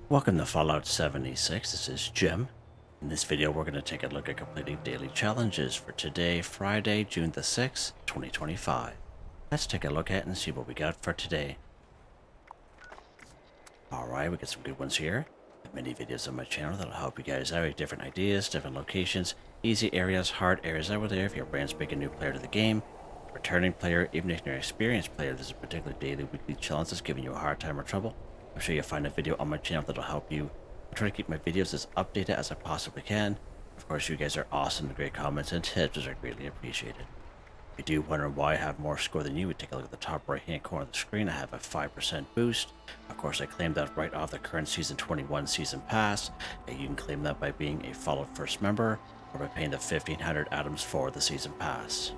Welcome to Fallout 76, this is Jim. In this video we're going to take a look at completing daily challenges for today, Friday, June the 6th, 2025. Let's take a look at it and see what we got for today. Alright, we got some good ones here. I have many videos on my channel that'll help you guys out with different ideas, different locations, easy areas, hard areas over there if you're a brand spanking new player to the game. Returning player, even if you're an experienced player, there's a particular daily, weekly challenge that's giving you a hard time or trouble. I'm sure you'll find a video on my channel that'll help you. I try to keep my videos as updated as I possibly can. Of course, you guys are awesome, great comments and tips, which are greatly appreciated. If you do wonder why I have more score than you, take a look at the top right hand corner of the screen. I have a 5% boost. Of course, I claimed that right off the current Season 21 Season Pass. You can claim that by being a Fallout First member or by paying the 1,500 atoms for the Season Pass.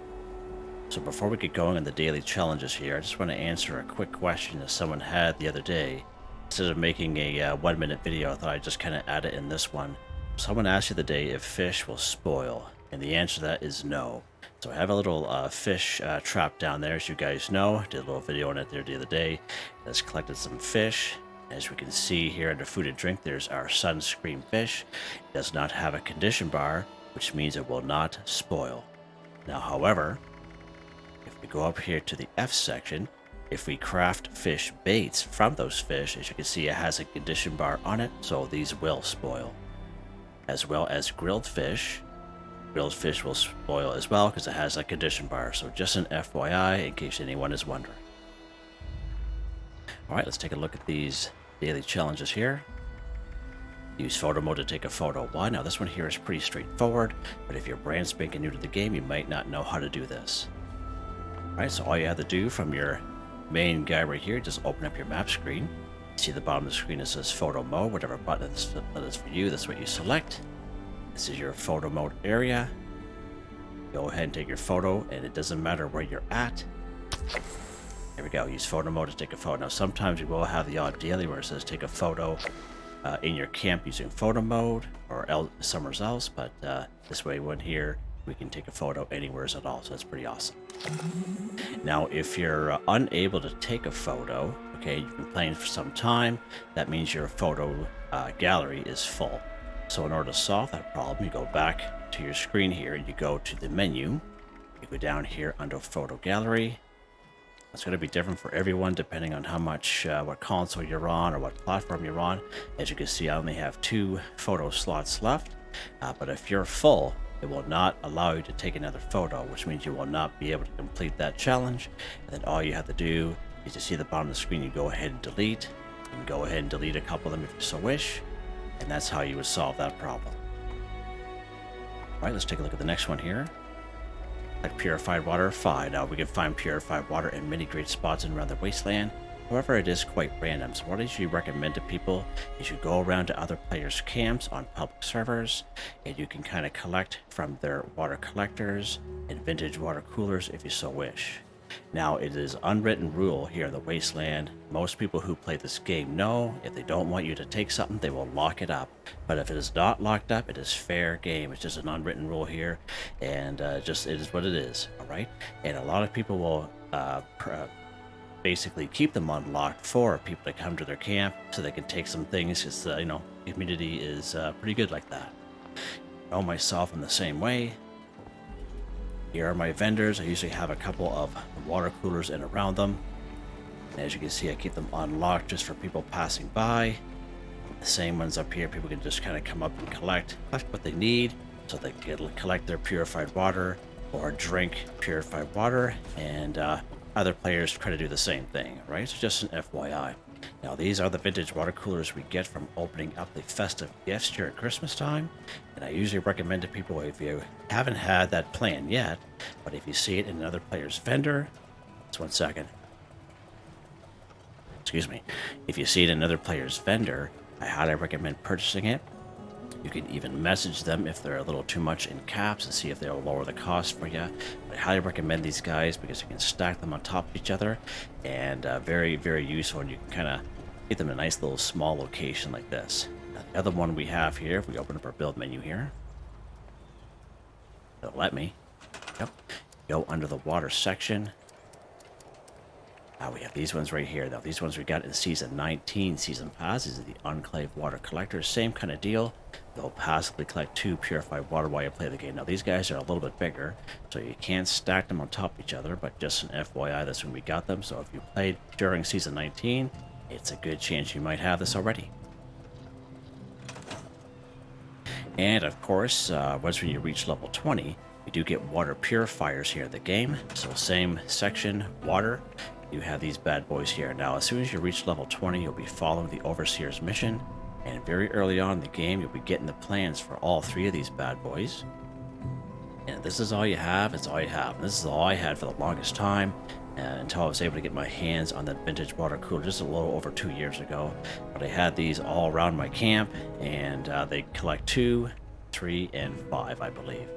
So before we get going on the daily challenges here, I just want to answer a quick question that someone had the other day. Instead of making a 1 minute video, I thought I'd just kind of add it in this one. Someone asked you the day if fish will spoil, and the answer to that is no. So I have a little fish trap down there, as you guys know. I did a little video on it there the other day. It's collected some fish. As we can see here under food and drink, there's our sunscreen fish. It does not have a condition bar, which means it will not spoil. Now, however, if we go up here to the F section, if we craft fish baits from those fish, as you can see, it has a condition bar on it, so these will spoil. As well as grilled fish. Grilled fish will spoil as well because it has a condition bar, so just an FYI in case anyone is wondering. Alright, let's take a look at these daily challenges here. Use photo mode to take a photo. Why? Now this one here is pretty straightforward, but if you're brand spanking new to the game, you might not know how to do this. Alright, so all you have to do from your main guy right here, just open up your map screen. See the bottom of the screen, it says photo mode. Whatever button that is for you, that's what you select. This is your photo mode area. Go ahead and take your photo, and it doesn't matter where you're at. There we go, use photo mode to take a photo. Now sometimes you will have the odd daily where it says take a photo in your camp using photo mode or somewhere else, but this way one here we can take a photo anywhere at all, so that's pretty awesome. Now if you're unable to take a photo, okay, you've been playing for some time, that means your photo gallery is full. So in order to solve that problem, you go back to your screen here and you go to the menu. You go down here under photo gallery. It's going to be different for everyone depending on how much, what console you're on or what platform you're on. As you can see, I only have 2 photo slots left, but if you're full, it will not allow you to take another photo, which means you will not be able to complete that challenge. And then all you have to do is to see the bottom of the screen, you go ahead and delete. You can go ahead and delete a couple of them if you so wish. And that's how you would solve that problem. Alright, let's take a look at the next one here. Like purified water, fine. Now we can find purified water in many great spots in around the wasteland. However, it is quite random, so what I usually recommend to people is you go around to other players' camps on public servers, and you can kind of collect from their water collectors and vintage water coolers if you so wish. Now, it is unwritten rule here in the wasteland. Most people who play this game know if they don't want you to take something, they will lock it up. But if it is not locked up, it is fair game. It's just an unwritten rule here, and it is what it is, all right? And a lot of people will basically keep them unlocked for people to come to their camp so they can take some things, because you know, the community is pretty good like that. I know myself in the same way. Here are my vendors. I usually have a couple of water coolers in around them, and as you can see, I keep them unlocked just for people passing by. The same ones up here, people can just kind of come up and collect what they need so they can collect their purified water or drink purified water, and other players try to do the same thing, right? So just an FYI. Now these are the vintage water coolers we get from opening up the festive gifts during Christmas time, and I usually recommend to people, if you haven't had that plan yet, but if you see it in another player's vendor, just 1 second. Excuse me. If you see it in another player's vendor, I highly recommend purchasing it. You can even message them if they're a little too much in caps and see if they'll lower the cost for you. I highly recommend these guys because you can stack them on top of each other, and very, very useful, and you can kind of get them in a nice little small location like this. Now, the other one we have here, if we open up our build menu here, it'll let me. Yep. Go under the water section. We have these ones right here. Now, these ones we got in Season 19 Season Pass. These are the Enclave Water Collectors. Same kind of deal. They'll passively collect 2 purified water while you play the game. Now, these guys are a little bit bigger, so you can't stack them on top of each other, but just an FYI, that's when we got them. So if you played during Season 19, it's a good chance you might have this already. And, of course, once when you reach level 20, you do get water purifiers here in the game. So same section, water. You have these bad boys here. Now, as soon as you reach level 20, you'll be following the Overseer's mission. And very early on in the game, you'll be getting the plans for all 3 of these bad boys. And this is all you have, it's all you have. And this is all I had for the longest time until I was able to get my hands on that vintage water cooler just a little over 2 years ago. But I had these all around my camp, and they collect 2, 3, and 5, I believe.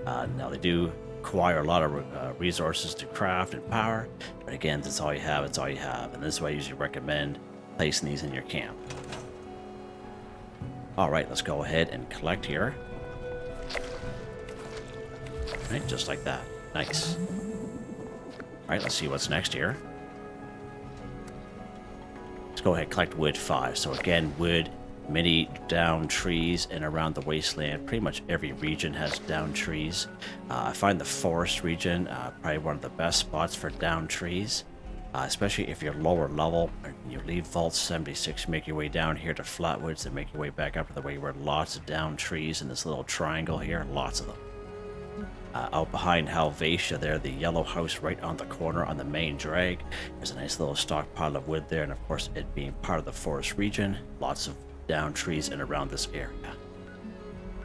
Now, they do require a lot of resources to craft and power, but again, that's all you have, it's all you have. And this is why I usually recommend placing these in your camp. Alright, let's go ahead and collect here. Alright, just like that. Nice. Alright, let's see what's next here. Let's go ahead and collect wood 5. So again, wood, many down trees and around the wasteland. Pretty much every region has down trees. I find the forest region probably one of the best spots for down trees. Especially if you're lower level, you leave Vault 76, make your way down here to Flatwoods, and make your way back up to the way where lots of down trees in this little triangle here, lots of them. Out behind Halvatia there, the yellow house right on the corner on the main drag, there's a nice little stockpile of wood there, and of course it being part of the forest region, lots of down trees in around this area.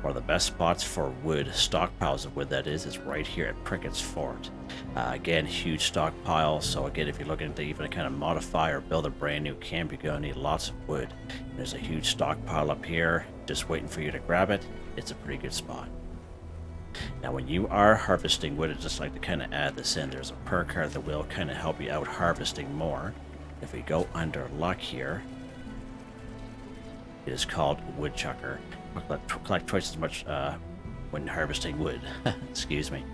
One of the best spots for wood, stockpiles of wood that is right here at Prickett's Fort. Again, huge stockpile, so again, if you're looking to even kind of modify or build a brand new camp, you're going to need lots of wood. There's a huge stockpile up here, just waiting for you to grab it. It's a pretty good spot. Now, when you are harvesting wood, I'd just like to kind of add this in. There's a perk card that will kind of help you out harvesting more. If we go under luck here, it is called Woodchucker. Collect twice as much when harvesting wood. Excuse me.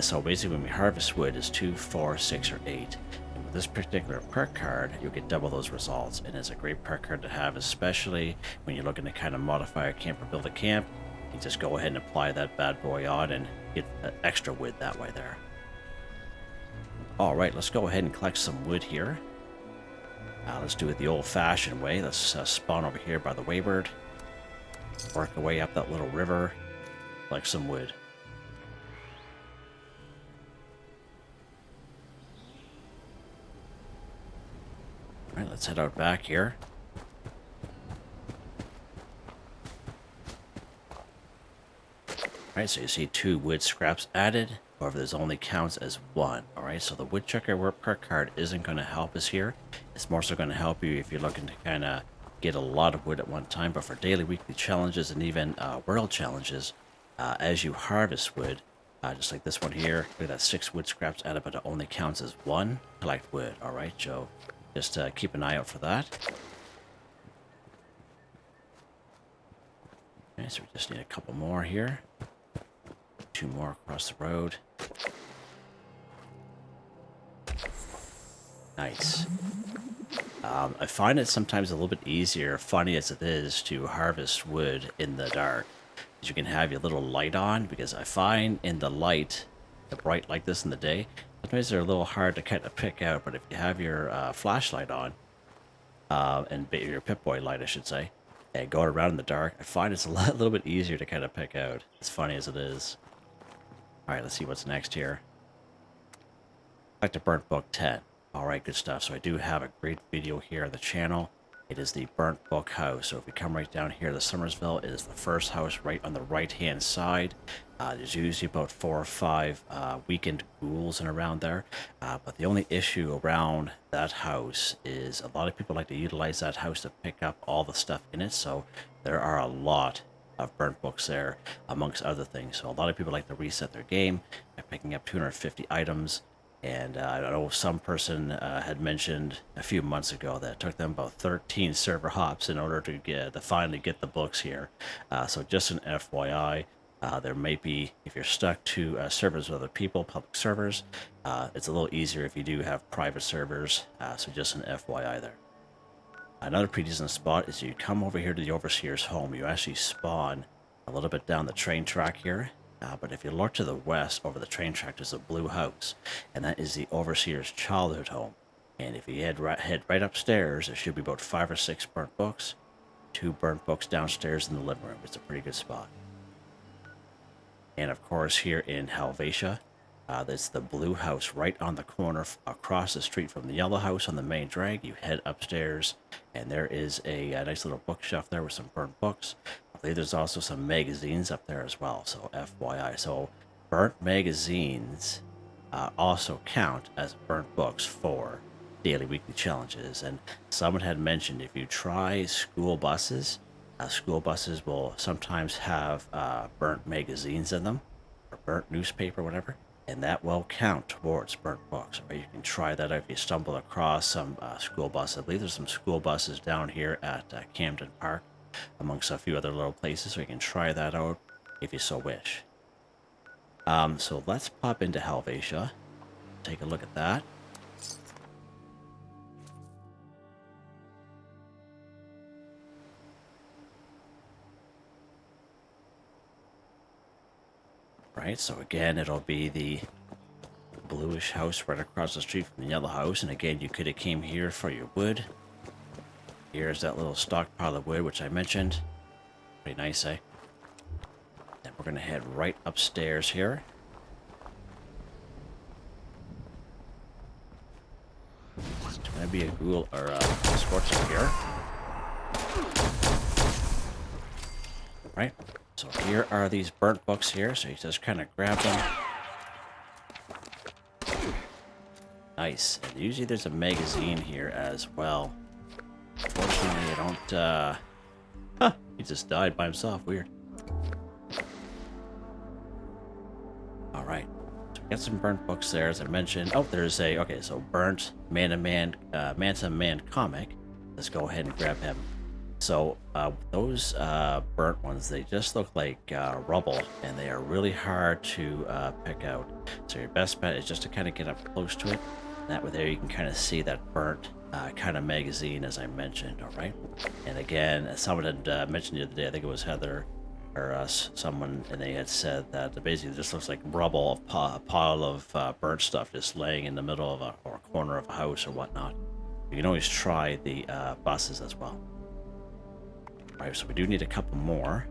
So basically when we harvest wood, it's 2, 4, 6, or 8. And with this particular perk card, you'll get double those results. And it's a great perk card to have, especially when you're looking to kind of modify a camp or build a camp. You just go ahead and apply that bad boy on and get extra wood that way there. Alright, let's go ahead and collect some wood here. Let's do it the old-fashioned way. Let's spawn over here by the Wayward. Work our way up that little river. Collect some wood. Alright, let's head out back here. Alright, so you see 2 wood scraps added. However, this only counts as 1. Alright, so the Woodchucker perk card isn't going to help us here. It's more so going to help you if you're looking to kind of get a lot of wood at one time. But for daily, weekly challenges, and even world challenges, as you harvest wood, just like this one here, look at that 6 wood scraps added, but it only counts as 1. Collect wood. Alright, so just keep an eye out for that. Okay, so we just need a couple more here. 2 more across the road. Nice. I find it sometimes a little bit easier, funny as it is, to harvest wood in the dark. You can have your little light on, because I find in the light, the bright like this in the day, sometimes they're a little hard to kind of pick out, but if you have your flashlight on, and your Pip-Boy light, I should say, and go around in the dark, I find it's a little bit easier to kind of pick out, as funny as it is. Alright, let's see what's next here. Back to Burnt Book 10. Alright, good stuff. So I do have a great video here on the channel. It is the Burnt Book house. So if we come right down here to Summersville, it is the first house right on the right-hand side. There's usually about 4 or 5 weakened ghouls and around there. But the only issue around that house is a lot of people like to utilize that house to pick up all the stuff in it. So there are a lot of burnt books there, amongst other things. So a lot of people like to reset their game by picking up 250 items. And I know some person had mentioned a few months ago that it took them about 13 server hops in order to finally get the books here. So just an FYI, There may be, if you're stuck to servers with other people, public servers, it's a little easier if you do have private servers, so just an FYI there. Another pretty decent spot is you come over here to the Overseer's home. You actually spawn a little bit down the train track here, but if you look to the west over the train track, there's a blue house, and that is the Overseer's childhood home. And if you head right upstairs, there should be about 5 or 6 burnt books, 2 burnt books downstairs in the living room. It's a pretty good spot. And of course, here in Helvetia, there's the blue house right on the corner across the street from the yellow house on the main drag. You head upstairs, and there is a nice little bookshelf there with some burnt books. I believe there's also some magazines up there as well, so FYI. So burnt magazines also count as burnt books for daily weekly challenges. And someone had mentioned if you try school buses will sometimes have burnt magazines in them, or burnt newspaper, whatever, and that will count towards burnt books. Or you can try that out if you stumble across some school buses. I believe there's some school buses down here at Camden Park, amongst a few other little places, so you can try that out if you so wish. So let's pop into Helvetia, take a look at that. Right, so again, it'll be the bluish house right across the street from the yellow house. And again, you could have came here for your wood. Here's that little stockpile of wood, which I mentioned. Pretty nice, eh? Then we're going to head right upstairs here. There's going to be a ghoul or a scorch up here. Right? So here are these burnt books here, so you just kind of grab them. Nice. And usually there's a magazine here as well. Unfortunately, I don't, he just died by himself. Weird. Alright. So we got some burnt books there, as I mentioned. Oh, there's a, okay, so burnt Man-to-Man comic. Let's go ahead and grab him. So those burnt ones, they just look like rubble, and they are really hard to pick out. So your best bet is just to kind of get up close to it. That way there you can kind of see that burnt kind of magazine, as I mentioned, all right? And again, as someone had mentioned the other day, I think it was Heather or someone, and they had said that it basically just looks like rubble, a pile of burnt stuff just laying in the middle of or a corner of a house or whatnot. You can always try the buses as well. Alright, so we do need a couple more.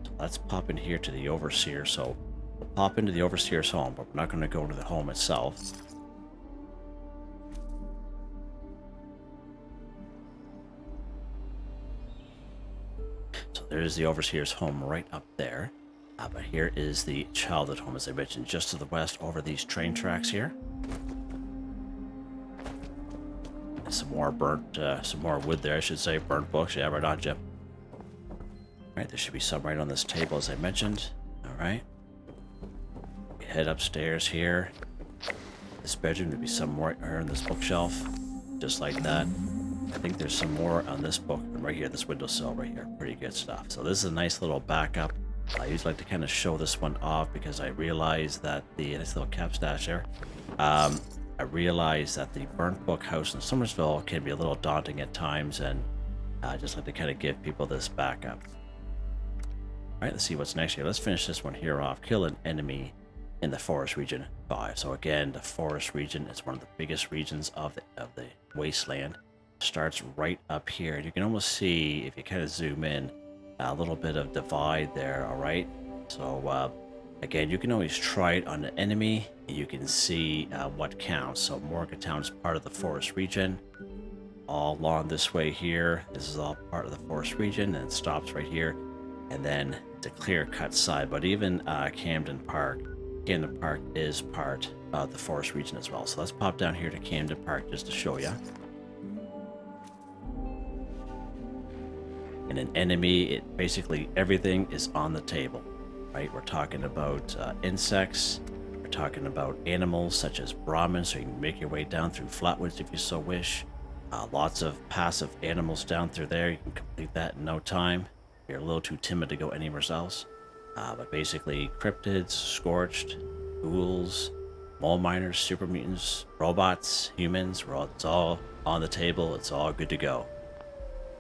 So let's pop in here to the Overseer. So we'll pop into the Overseer's home, but we're not going to go into the home itself. So there's the Overseer's home right up there. But here is the childhood home, as I mentioned, just to the west over these train tracks here. Some more burnt, some more wood there, I should say. Burnt books, yeah, right on, Jim. Alright, there should be some right on this table, as I mentioned. Alright. We head upstairs here. This bedroom, there'll be some more here in this bookshelf. Just like that. I think there's some more on this book, right here, this windowsill right here. Pretty good stuff. So this is a nice little backup. I usually like to kind of show this one off because I realize that the nice little cap stash there. I realize that the burnt book house in Somersville can be a little daunting at times, and I just like to kind of give people this backup. Alright, let's see what's next here. Let's finish this one here off. Kill an enemy in the Forest Region 5. So again, the Forest Region is one of the biggest regions of the wasteland. Starts right up here, and you can almost see, if you kind of zoom in, a little bit of divide there, alright? So, again, you can always try it on an enemy. You can see what counts. So Morgantown is part of the Forest Region. All along this way here, this is all part of the Forest Region, and it stops right here. And then it's a clear-cut side. But even Camden Park is part of the Forest Region as well. So let's pop down here to Camden Park just to show you. And an enemy, basically everything is on the table. Right, we're talking about insects, we're talking about animals such as Brahmin, so you can make your way down through flatwoods if you so wish. Lots of passive animals down through there, you can complete that in no time. If you're a little too timid to go anywhere else. But basically, cryptids, scorched, ghouls, mole miners, super mutants, robots, humans, it's all on the table. It's all good to go.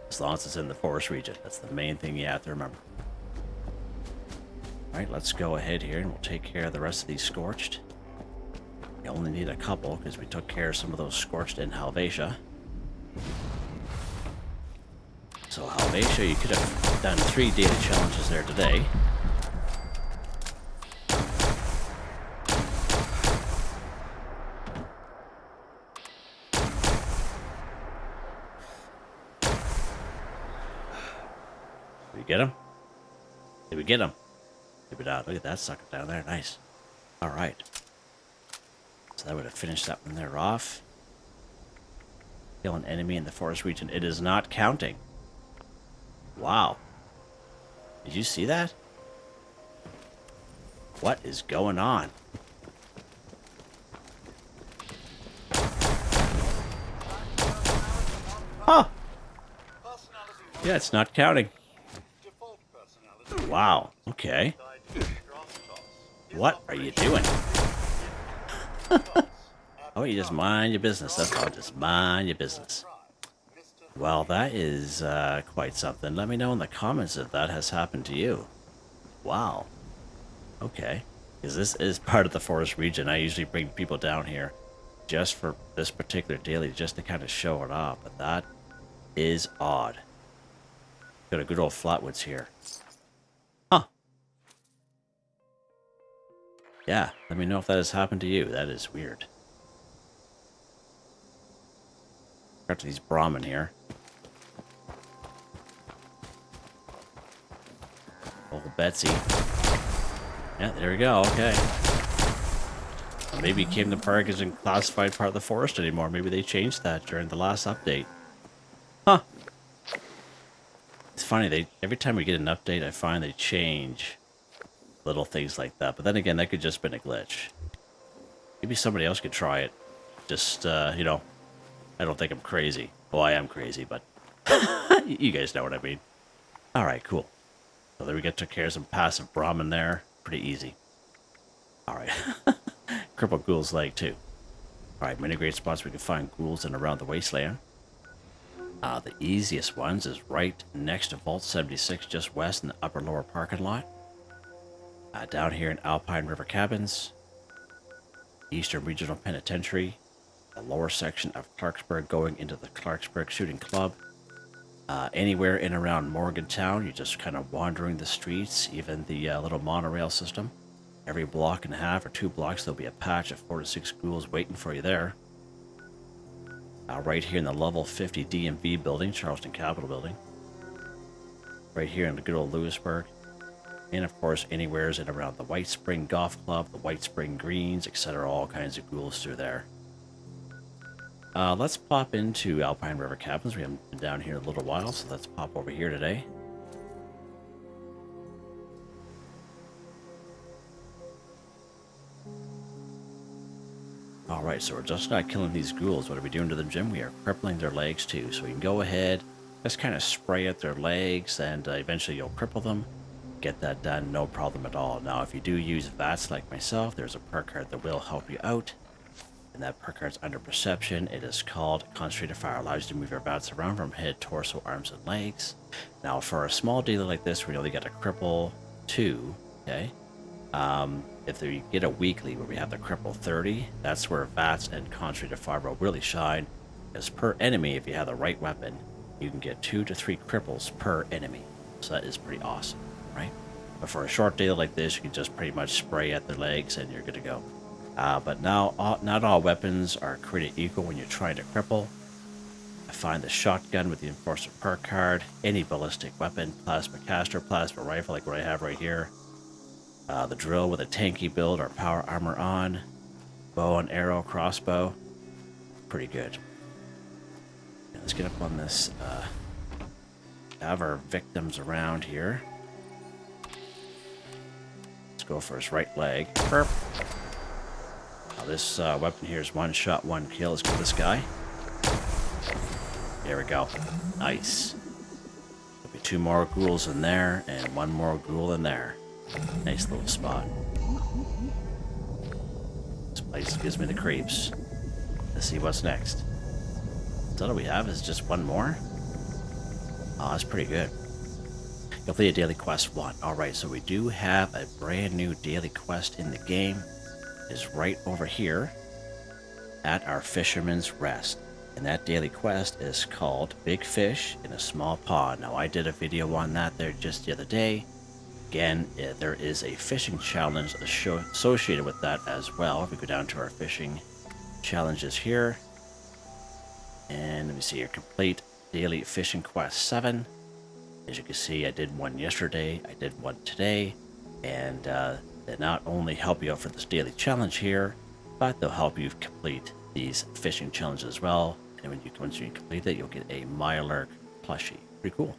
As long as it's in the forest region. That's the main thing you have to remember. Alright, let's go ahead here and we'll take care of the rest of these scorched. We only need a couple because we took care of some of those scorched in Helvetia. So Helvetia, you could have done 3 daily challenges there today. Did we get him? Did we get him? Did we not? Look at that sucker down there. Nice. Alright. So that would have finished that one there off. Kill an enemy in the forest region. It is not counting. Wow. Did you see that? What is going on? Huh. Yeah, it's not counting. Wow. Okay. What are you doing? Oh, you just mind your business. That's all. Just mind your business. Well, that is quite something. Let me know in the comments if that has happened to you. Wow. Okay. Because this is part of the forest region. I usually bring people down here just for this particular daily, just to kind of show it off. But that is odd. Got a good old Flatwoods here. Huh. Yeah, let me know if that has happened to you. That is weird. Got to these Brahmin here. Old Betsy. Yeah, there we go. Okay. Maybe Kim the Perk isn't classified part of the forest anymore. Maybe they changed that during the last update. Huh. It's funny, every time we get an update, I find they change little things like that. But then again, that could just been a glitch. Maybe somebody else could try it. Just, you know, I don't think I'm crazy. Well, I am crazy, but you guys know what I mean. Alright, cool. So there we get took care of some passive Brahmin there. Pretty easy. Alright. Cripple Ghoul's leg, too. Alright, many great spots we can find ghouls in around the wasteland. The easiest ones is right next to Vault 76, just west in the upper lower parking lot. Down here in Alpine River Cabins, Eastern Regional Penitentiary, the lower section of Clarksburg going into the Clarksburg Shooting Club. Anywhere in around Morgantown, you're just kind of wandering the streets, even the little monorail system. Every block and a half or 2 blocks, there'll be a patch of 4 to 6 ghouls waiting for you there. Right here in the level 50 DMV building, Charleston Capitol building. Right here in the good old Lewisburg. And of course, anywhere's in around the White Spring Golf Club, the White Spring Greens, etc. All kinds of ghouls through there. Let's pop into Alpine River Cabins. We haven't been down here in a little while, so let's pop over here today. Alright, so we're just not killing these ghouls. What are we doing to them, Jim? We are crippling their legs too. So we can go ahead, just kind of spray at their legs, and eventually you'll cripple them. Get that done, no problem at all. Now, if you do use VATS like myself, there's a perk card that will help you out. And that perk card's under perception. It is called Concentrated Fire. Allows you to move your VATS around from head, torso, arms, and legs. Now, for a small dealer like this, we only get a cripple 2, okay? If we get a weekly where we have the cripple 30, that's where VATS and Concentrated Fire will really shine. Because per enemy, if you have the right weapon, you can get 2 to 3 cripples per enemy. So that is pretty awesome, right? But for a short deal like this, you can just pretty much spray at their legs and you're good to go. But now, not all weapons are created equal when you're trying to cripple. I find the shotgun with the Enforcer perk card, any ballistic weapon, plasma caster, plasma rifle like what I have right here, the drill with a tanky build or power armor on, bow and arrow, crossbow, pretty good. Now let's get up on this, have our victims around here. Let's go for his right leg. Burp. Now this weapon here is 1 shot, 1 kill. Let's get this guy. There we go. Nice. There'll be 2 more ghouls in there and 1 more ghoul in there. Nice little spot. This place gives me the creeps. Let's see what's next. So all we have is just one more. Oh, that's pretty good. Complete a daily quest 1. Alright, so we do have a brand new daily quest in the game. It is right over here at our Fisherman's Rest. And that daily quest is called Big Fish in a Small Pond. Now, I did a video on that there just the other day. Again, there is a fishing challenge associated with that as well. If we go down to our fishing challenges here. And let me see here. Complete daily fishing quest 7. As you can see, I did one yesterday. I did one today. And they not only help you out for this daily challenge here, but they'll help you complete these fishing challenges as well. And once you complete it, you'll get a Mylark plushie. Pretty cool.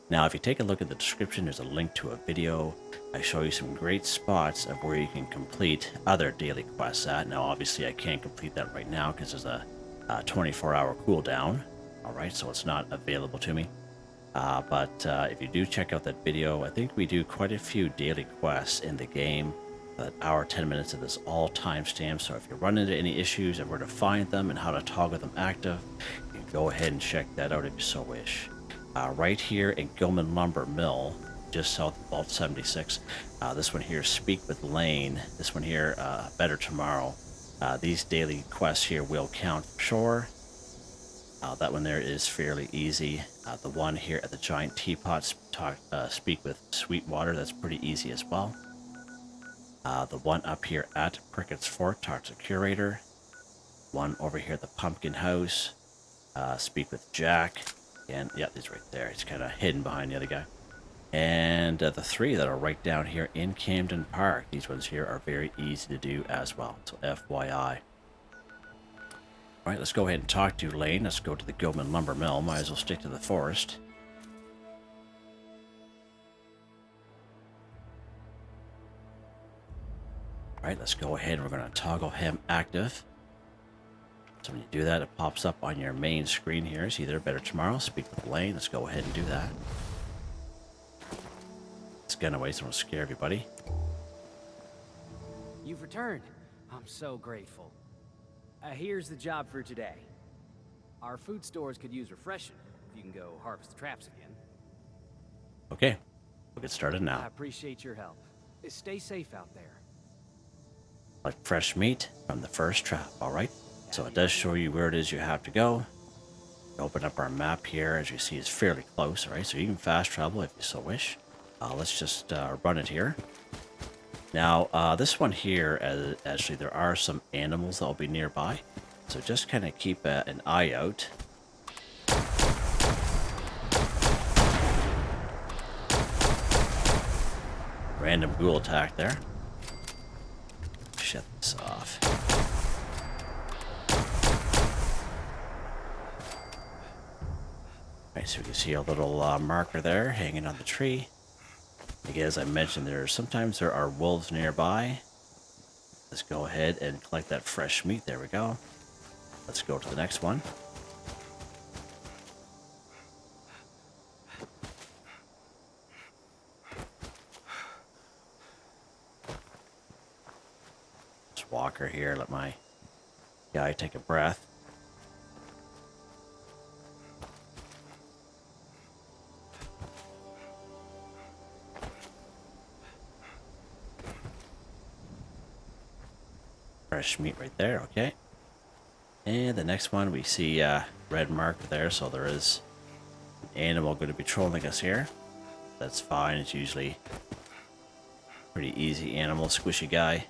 Now, if you take a look at the description, there's a link to a video. I show you some great spots of where you can complete other daily quests at. Now, obviously, I can't complete that right now because there's a 24-hour cooldown. All right, so it's not available to me. But if you do check out that video, I think we do quite a few daily quests in the game. That hour, 10 minutes of this all timestamped. So if you run into any issues and where to find them and how to toggle them active, you can go ahead and check that out if you so wish. Right here in Gilman Lumber Mill, just south of Vault 76. This one here, Speak with Lane. This one here, Better Tomorrow. These daily quests here will count for sure. That one there is fairly easy. The one here at the Giant Teapot, Speak with Sweetwater, that's pretty easy as well. The one up here at Prickett's Fort, talk to Curator. One over here at the Pumpkin House, Speak with Jack. And yeah, he's right there. He's kind of hidden behind the other guy. And the 3 that are right down here in Camden Park. These ones here are very easy to do as well. So FYI. Alright, let's go ahead and talk to Lane. Let's go to the Gilman Lumber Mill. Might as well stick to the forest. Alright, let's go ahead and we're going to toggle him active. So when you do that, it pops up on your main screen here. It's either Better Tomorrow, Speak with Lane. Let's go ahead and do that. Let's get away so I don't scare everybody. You've returned. I'm so grateful. Here's the job for today. Our food stores could use refreshing if you can go harvest the traps again. Okay, we'll get started now. I appreciate your help. Stay safe out there. Like fresh meat from the first trap, alright? So it does show you where it is you have to go. Open up our map here. As you see, it's fairly close, alright? So you can fast travel if you so wish. Let's just run it here. Now, this one here, actually, there are some animals that will be nearby. So just kind of keep an eye out. Random ghoul attack there. Shut this off. Alright, so you can see a little marker there hanging on the tree. Again, as I mentioned, sometimes there are wolves nearby. Let's go ahead and collect that fresh meat. There we go. Let's go to the next one. Just walker here. Let my guy take a breath. Fresh meat right there, okay. And the next one, we see red mark there, so there is an animal going to be trolling us here. That's fine, it's usually pretty easy animal, squishy guy.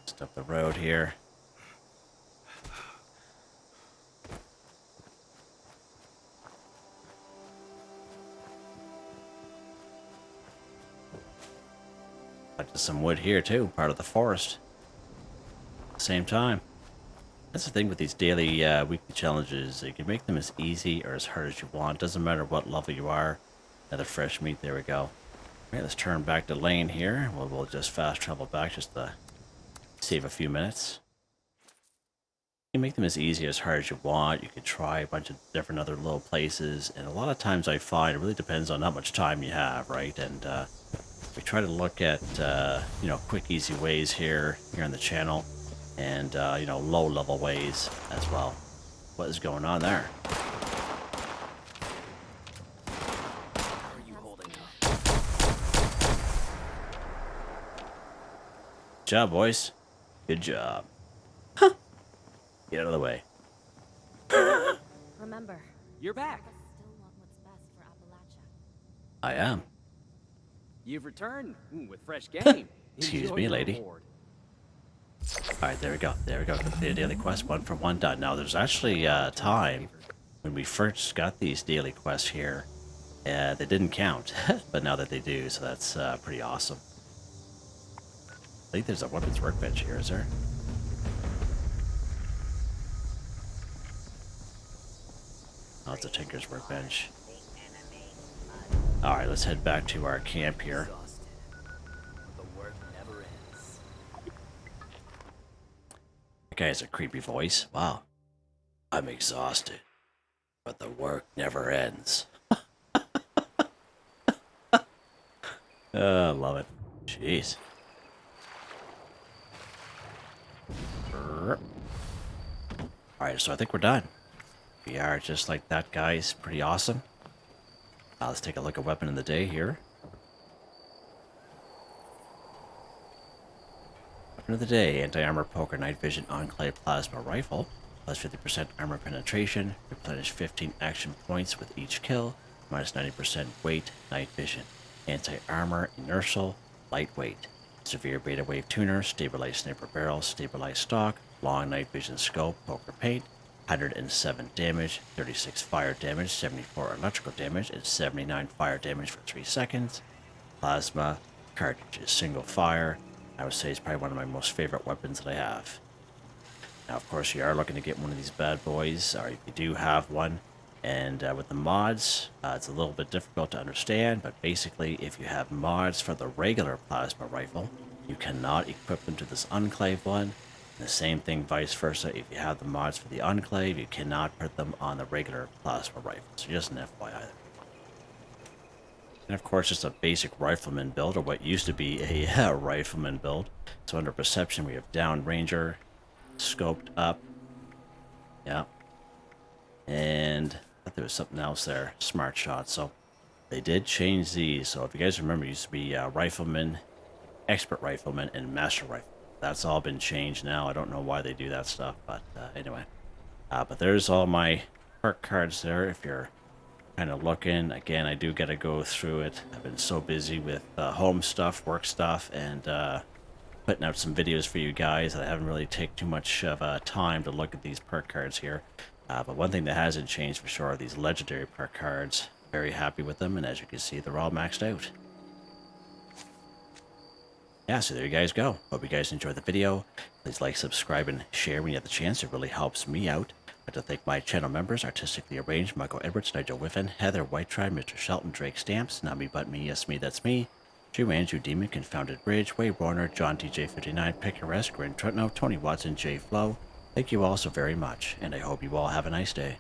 Just up the road here. Some wood here too, part of the forest. At the same time. That's the thing with these daily weekly challenges. You can make them as easy or as hard as you want. Doesn't matter what level you are. Another fresh meat, there we go. Alright, let's turn back to Lane here. We'll just fast travel back just to Save a few minutes. You can make them as easy as hard as you want. You could try a bunch of different other little places, and a lot of times I find it really depends on how much time you have, right? And we try to look at you know, quick, easy ways here on the channel, and you know, low-level ways as well. What is going on there? How are you holding up? Good job, boys. Good job. Get out of the way. Remember, You're back. I still want what's best for Appalachia. I am. You've returned with fresh game. Excuse Enjoy me, your lady. reward. Alright, there we go. There we go. Completed daily quest 1 for 1 done. Now, there's actually time when we first got these daily quests here. They didn't count, but now that they do, so that's pretty awesome. I think there's a weapons workbench here, is there? Oh, it's a Tinker's workbench. Alright, let's head back to our camp here. Exhausted, but the work never ends. That guy has a creepy voice. Wow. I'm exhausted, but the work never ends. I love it. Jeez. Alright, so I think we're done. We are just like that, guys. Pretty awesome. Let's take a look at weapon of the day here. Weapon of the day, anti-armor poker night vision enclave plasma rifle. Plus 50% armor penetration. Replenish 15 action points with each kill. Minus 90% weight, night vision. Anti-armor, inertial, lightweight. Severe beta wave tuner, stabilized sniper barrel, stabilized stock, long night vision scope, poker paint. 107 damage, 36 fire damage, 74 electrical damage, and 79 fire damage for 3 seconds. Plasma, cartridges, single fire. I would say it's probably one of my most favorite weapons that I have. Now, of course, you are looking to get one of these bad boys, or if you do have one. And with the mods, it's a little bit difficult to understand, but basically, if you have mods for the regular plasma rifle, you cannot equip them to this enclave one. And the same thing vice versa. If you have the mods for the enclave, you cannot put them on the regular plasma rifle. So just an FYI there. And of course, just a basic rifleman build, or what used to be a rifleman build. So under perception, we have down ranger, scoped up. Yeah. And I thought there was something else there. Smart shot. So they did change these. So if you guys remember, it used to be rifleman, expert rifleman, and master rifleman. That's all been changed now. I don't know why they do that stuff, but anyway. But there's all my perk cards there if you're kind of looking. Again, I do got to go through it. I've been so busy with home stuff, work stuff, and putting out some videos for you guys that I haven't really taken too much of time to look at these perk cards here. But one thing that hasn't changed for sure are these legendary perk cards. Very happy with them, and as you can see, they're all maxed out. Yeah, so there you guys go. Hope you guys enjoyed the video. Please like, subscribe, and share when you have the chance. It really helps me out. I'd like to thank my channel members, Artistically Arranged, Michael Edwards, Nigel Wiffen, Heather, Whitetribe, Mr. Shelton, Drake Stamps, NotMeButMeYesMe, that's me, Durant, Demon, Confoundedbridge, Way Warner, John DJ59, Picquerist, Gwen Trutnau, Tony Watson, Jaye Flow. Thank you all so very much, and I hope you all have a nice day.